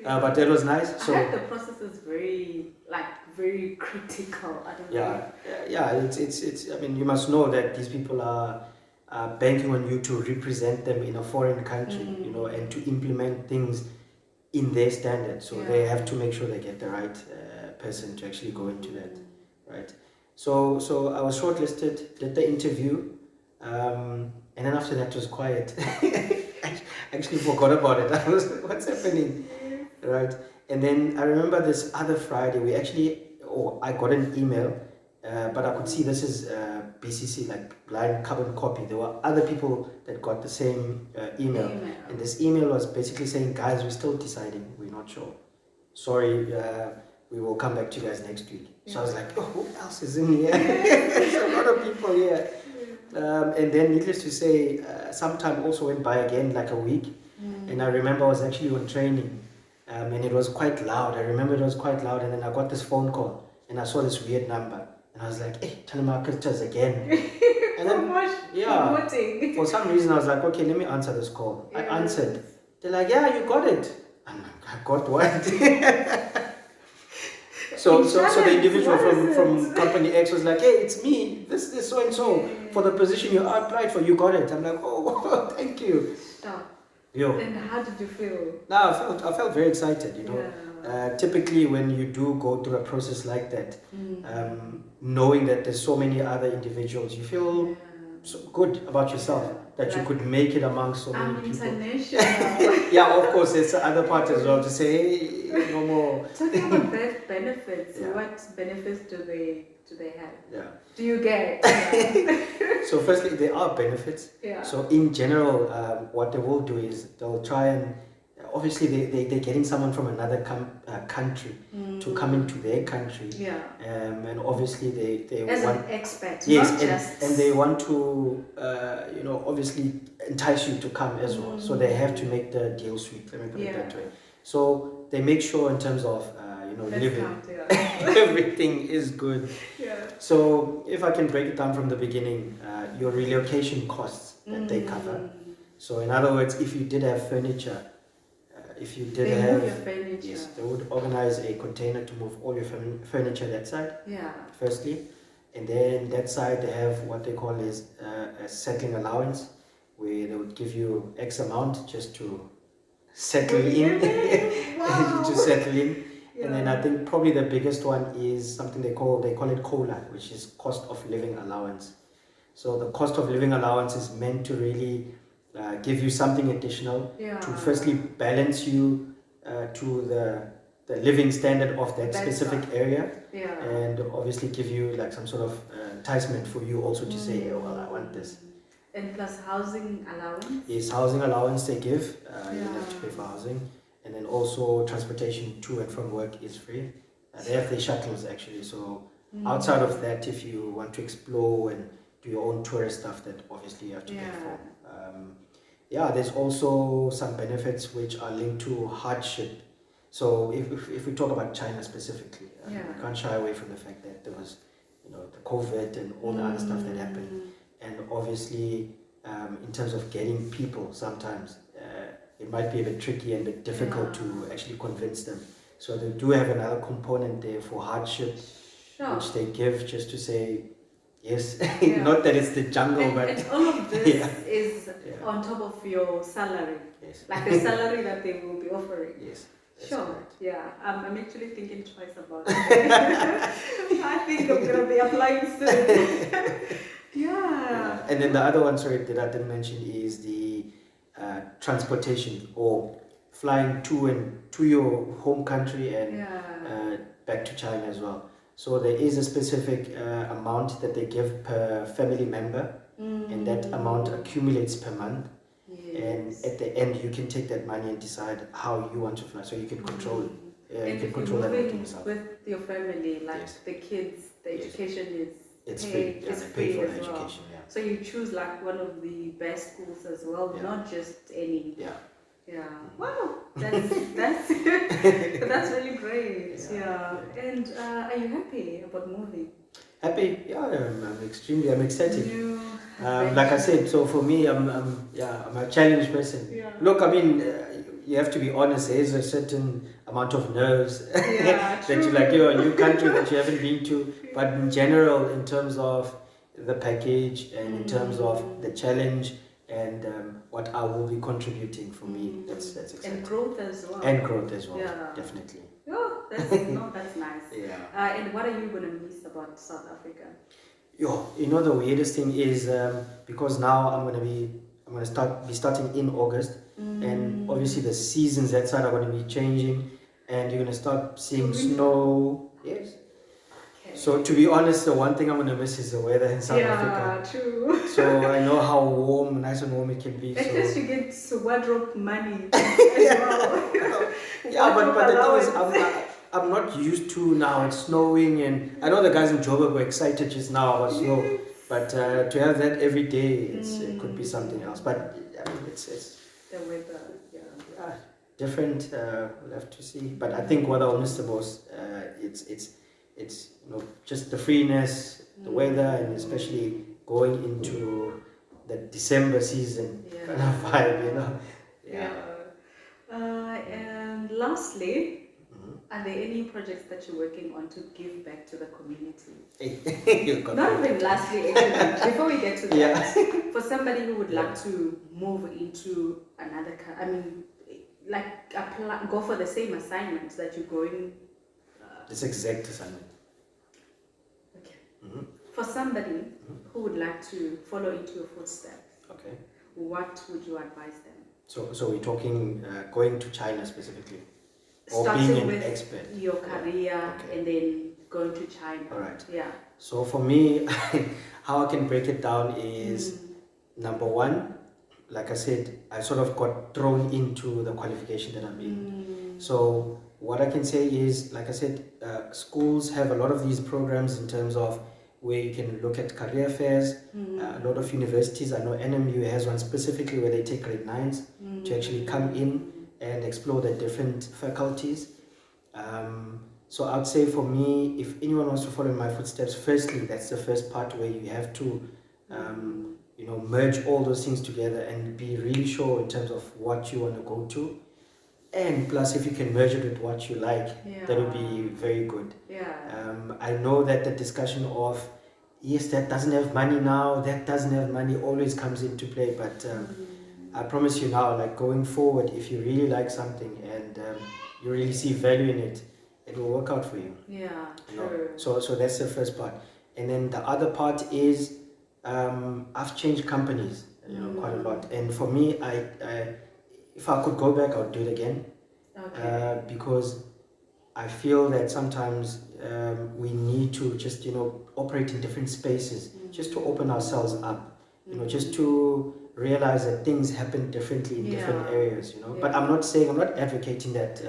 But that was nice. So I heard the process is very critical. I don't know. Yeah. It's. I mean, you must know that these people are banking on you to represent them in a foreign country, you know, and to implement things in their standards. So they have to make sure they get the right person to actually go into that, right? So I was shortlisted, did the interview, and then after that it was quiet. I actually forgot about it. I was, what's happening, right? And then I remember this other Friday, I got an email, but I could see this is BCC, like blind carbon copy. There were other people that got the same email. And this email was basically saying, guys, we're still deciding, we're not sure. Sorry, we will come back to you guys next week. So I was like, oh, who else is in here? There's a lot of people here. And then needless to say, some time also went by again, like a week. And I remember I was actually on training, and it was quite loud. I remember it was quite loud, and then I got this phone call, and I saw this weird number, and I was like, hey, telemarketers again. And then, for some reason, I was like, okay, let me answer this call. I answered. They're like, yeah, you got it. I'm like, I got what? So the individual What is from it? company X was like, hey, it's me, this so and so, for the position you applied for, you got it. I'm like, oh, thank you. Stop. Yo. And how did you feel? Now I felt very excited, you know. Yeah. Typically when you do go through a process like that, knowing that there's so many other individuals, you feel Yeah. so good about yourself that you Like, could make it amongst so many I'm people. international. Yeah, of course, there's the other part as well to say, hey, no more. Talking about benefits, Yeah. what benefits do they have? Yeah. Do you get? Yeah. So firstly, there are benefits. Yeah. So in general, what they will do is they'll try and, obviously they're getting someone from another country to come into their country. Yeah. And obviously they As want... an expat, Yes, not just... and they want to, obviously entice you to come as well. So they have to make the deal sweet, let me put it that way. So they make sure in terms of, living, everything is good. Yeah. So if I can break it down from the beginning, your relocation costs that they cover. So in other words, if you did have furniture, if you did They move your have... furniture. Yes, they would organize a container to move all your furniture that side, Yeah. firstly. And then that side they have what they call is a settling allowance, where they would give you X amount just to settle in. Wow. To settle in. Yeah. And then I think probably the biggest one is something they call it COLA, which is cost of living allowance. So the cost of living allowance is meant to really give you something additional to firstly balance you to the living standard of that specific area, and obviously give you like some sort of enticement for you also to say, oh, well, I want this. And plus housing allowance? Yes, housing allowance they give, you don't have to pay for housing. And then also transportation to and from work is free. They have their shuttles actually, so outside of that, if you want to explore and do your own tourist stuff, that obviously you have to pay for. There's also some benefits which are linked to hardship. So if we talk about China specifically, we can't shy away from the fact that there was, the COVID and all the other stuff that happened. And obviously, in terms of getting people, sometimes it might be a bit tricky and a bit difficult to actually convince them. So they do have another component there for hardship, which they give just to say, yes, not that it's the jungle, but... And all of this is on top of your salary, like the salary that they will be offering. Yes. Sure. Correct. Yeah. I'm actually thinking twice about it. I think I'm going to be applying soon. Yeah. And then the other one, sorry, that I didn't mention is the transportation, or flying to your home country and back to China as well. So there is a specific amount that they give per family member, and that amount accumulates per month. And at the end, you can take that money and decide how you want to fly. So you can control it. And you can if control you're that moving yourself. with your family, like the kids, the education is it's paid, free. it's They free pay for as the well. education. So you choose like one of the best schools as well, not just any. Yeah. Wow. That's really great. Yeah. And are you happy about moving? Happy? Yeah, I'm excited. Like I said, so for me, I'm a challenged person. Look, I mean, you have to be honest. There's a certain amount of nerves that you're like, you're a new country that you haven't been to. But in general, in terms of the package and in terms of the challenge and what I will be contributing, for me, that's exciting. And growth as well. Definitely. Oh, that's nice. And what are you gonna miss about South Africa? The weirdest thing is because now I'm gonna be starting in August, and obviously the seasons that side are gonna be changing, and you're gonna start seeing snow. Yes. Okay. So to be honest, the one thing I'm gonna miss is the weather in South Africa. Yeah, true. So I know how nice and warm it can be. At least you get wardrobe money as well. But the thing is, I'm not used to now it's snowing, and I know the guys in Joburg were excited just now about snow, but to have that every day, it could be something else. But I mean, it's the weather, different. We'll have to see. But I think what I'll miss the most, it's just the freeness, the weather, and especially going into the December season kind of vibe, And lastly, Are there any projects that you're working on to give back to the community? You got Not even lastly, actually, before we get to that, Yeah. for somebody who would like to move into another, like apply, go for the same assignments that you're going. This exact assignment. Okay. Mm-hmm. For somebody who would like to follow into your footsteps, Okay. what would you advise them? So we're talking going to China specifically, or Starting being an with expert. your career Okay. and then going to China. All right. Yeah. So for me, how I can break it down is number one, like I said, I sort of got thrown into the qualification that I'm in. So what I can say is, like I said, schools have a lot of these programs in terms of where you can look at career fairs. A lot of universities, I know NMU has one specifically where they take grade 9s to actually come in and explore the different faculties. So I'd say for me, if anyone wants to follow in my footsteps, firstly, that's the first part where you have to, merge all those things together and be really sure in terms of what you want to go to. And plus, if you can merge it with what you like, that would be very good. Yeah. I know that the discussion of, yes, that doesn't have money now, that doesn't have money always comes into play. But I promise you now, like going forward, if you really like something and you really see value in it, it will work out for you. Yeah, true. true. So that's the first part. And then the other part is I've changed companies, quite a lot. And for me, I if I could go back, I would do it again. Okay. Because I feel that sometimes we need to just, operate in different spaces, just to open ourselves up, just to realize that things happen differently in different areas, But I'm not advocating that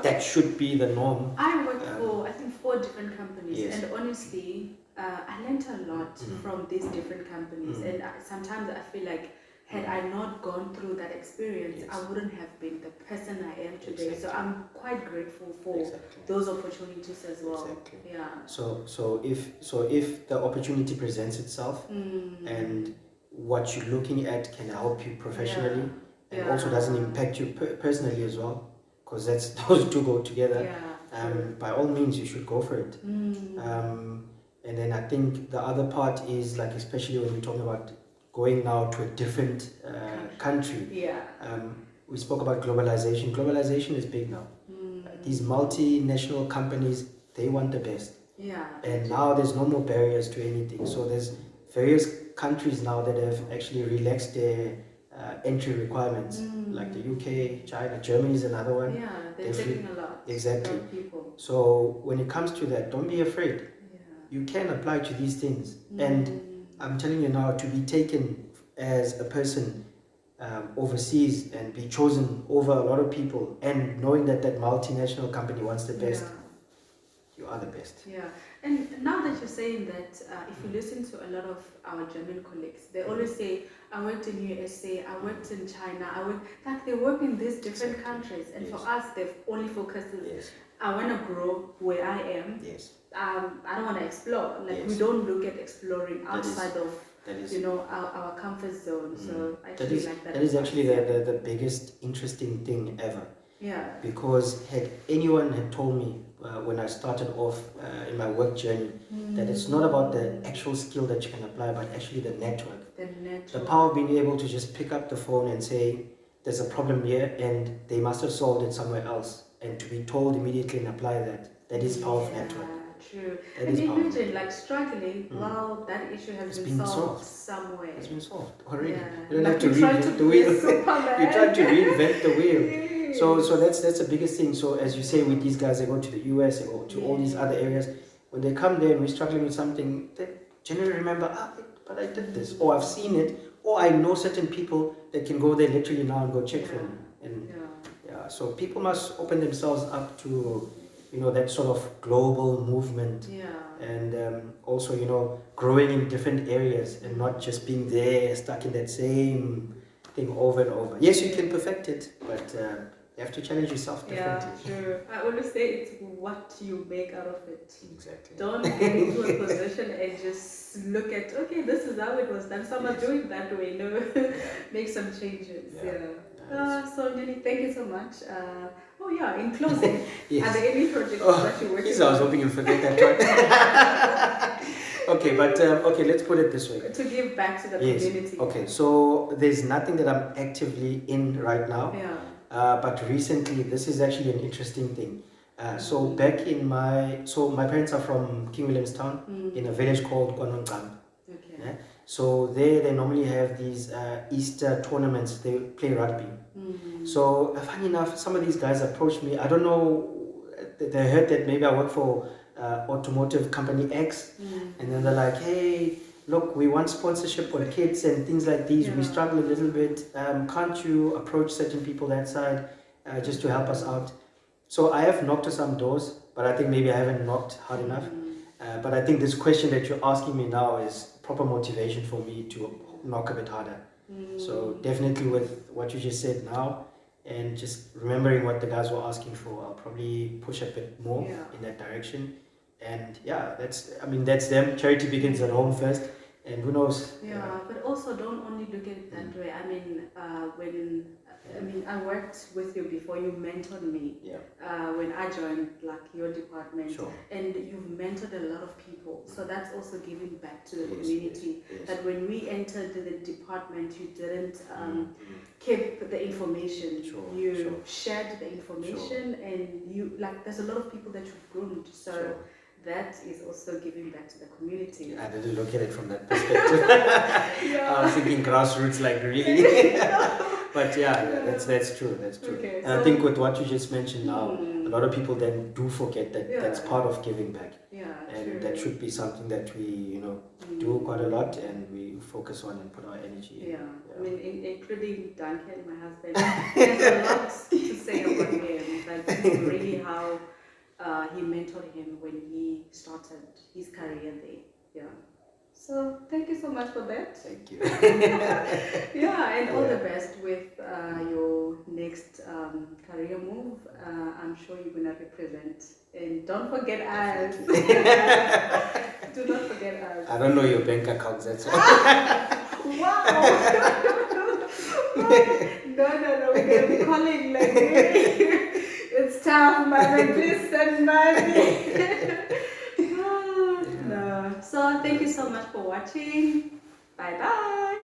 that should be the norm. I worked for, I think, 4 different companies, Yes. and honestly, I learned a lot from these different companies. And sometimes I feel like, had I not gone through that experience, I wouldn't have been the person I am today. Exactly. So I'm quite grateful for those opportunities as well. Exactly. Yeah. So if the opportunity presents itself and what you're looking at can help you professionally and also doesn't impact you personally as well, because those two go together. By all means, you should go for it. And then I think the other part is, like, especially when we're talking about going now to a different country. We spoke about globalization. Globalization is big now. These multinational companies, they want the best. And now there's no more barriers to anything. So there's various countries now that have actually relaxed their entry requirements, like the UK, China, Germany is another one. They're taking a lot. Exactly. Of people. So when it comes to that, don't be afraid. You can apply to these things. And I'm telling you now, to be taken as a person overseas and be chosen over a lot of people, and knowing that that multinational company wants the best, you are the best. And now that you're saying that, if you listen to a lot of our German colleagues, they always say, I worked in USA, I worked in China, like they work in these different countries. And for us, they've only focused on, I want to grow where I am. I don't want to explore. Like we don't look at exploring outside of our comfort zone. So I feel like that is actually the biggest interesting thing ever. Because had anyone had told me when I started off in my work journey that it's not about the actual skill that you can apply, but actually the network. The power of being able to just pick up the phone and say, there's a problem here and they must have solved it somewhere else, and to be told immediately and apply that is power of network. True. That and is imagine like struggling while that issue has been solved somewhere. It's been solved already. Yeah. You don't Like have to reinvent the wheel. You're trying to reinvent the wheel. So that's the biggest thing. So as you say, with these guys, they go to the US, they go to all these other areas. When they come there and we're struggling with something, they generally remember, but I did this, or I've seen it, or I know certain people that can go there literally now and go check for me. And so people must open themselves up to that sort of global movement, and also growing in different areas and not just being there stuck in that same thing over and over. Yes, you can perfect it, but you have to challenge yourself differently. True. I always say it's what you make out of it. Exactly. Don't get into a position and just look at, okay, this is how it was done, so I'm not doing that way. No, make some changes. So, Jenny, thank you so much. Oh, yeah, in closing, Yes. are there any projects Oh, that you're working geez, I was hoping you'd forget that one. Okay, but okay, let's put it this way. to give back to the Yes. community? Okay, so there's nothing that I'm actively in right now. Yeah. But recently, this is actually an interesting thing. So back in my parents are from King Williamstown in a village called Kwanongqam. Okay. Yeah? So there they normally have these Easter tournaments. They play rugby. So funny enough, some of these guys approached me. I don't know. They heard that maybe I work for Automotive company X, and then they're like, "Hey, look, we want sponsorship for kids and things like these. We Yeah. struggle a little bit. Can't you approach certain people that side just to help us out?" So I have knocked to some doors, but I think maybe I haven't knocked hard enough. But I think this question that you're asking me now is proper motivation for me to knock a bit harder. So definitely with what you just said now, and just remembering what the guys were asking for, I'll probably push a bit more in that direction. And yeah, that's them. Charity begins at home first, and who knows? Yeah, but also don't only look at it that way. I mean, I worked with you before. You mentored me. Yeah. When I joined like your department, Sure. and you've mentored a lot of people. So that's also giving back to the Yes, community. yes. That when we entered the department, you didn't keep the information. Sure, You sure. shared the information, and you like. There's a lot of people that you've groomed. So. Sure. That is also giving back to the community. I didn't look at it from that perspective. I was thinking grassroots, like really. But yeah, that's true. That's true. Okay, and I think with what you just mentioned now, a lot of people then do forget that that's Yeah. part of giving back, Yeah, and true. that should be something that we do quite a lot and we focus on and put our energy in. Yeah, I mean, including Duncan, my husband, he has a lot to say about him. Like, this is really how he mentored him when he started his career there. Yeah. So thank you so much for that. Thank you. Yeah, and all the best with your next career move. I'm sure you're gonna represent, and don't forget us. Do not forget us. I don't know your bank accounts, that's all. Wow! No, we're gonna be calling like it's tough, money, please send money. No. So thank you so much for watching. Bye bye.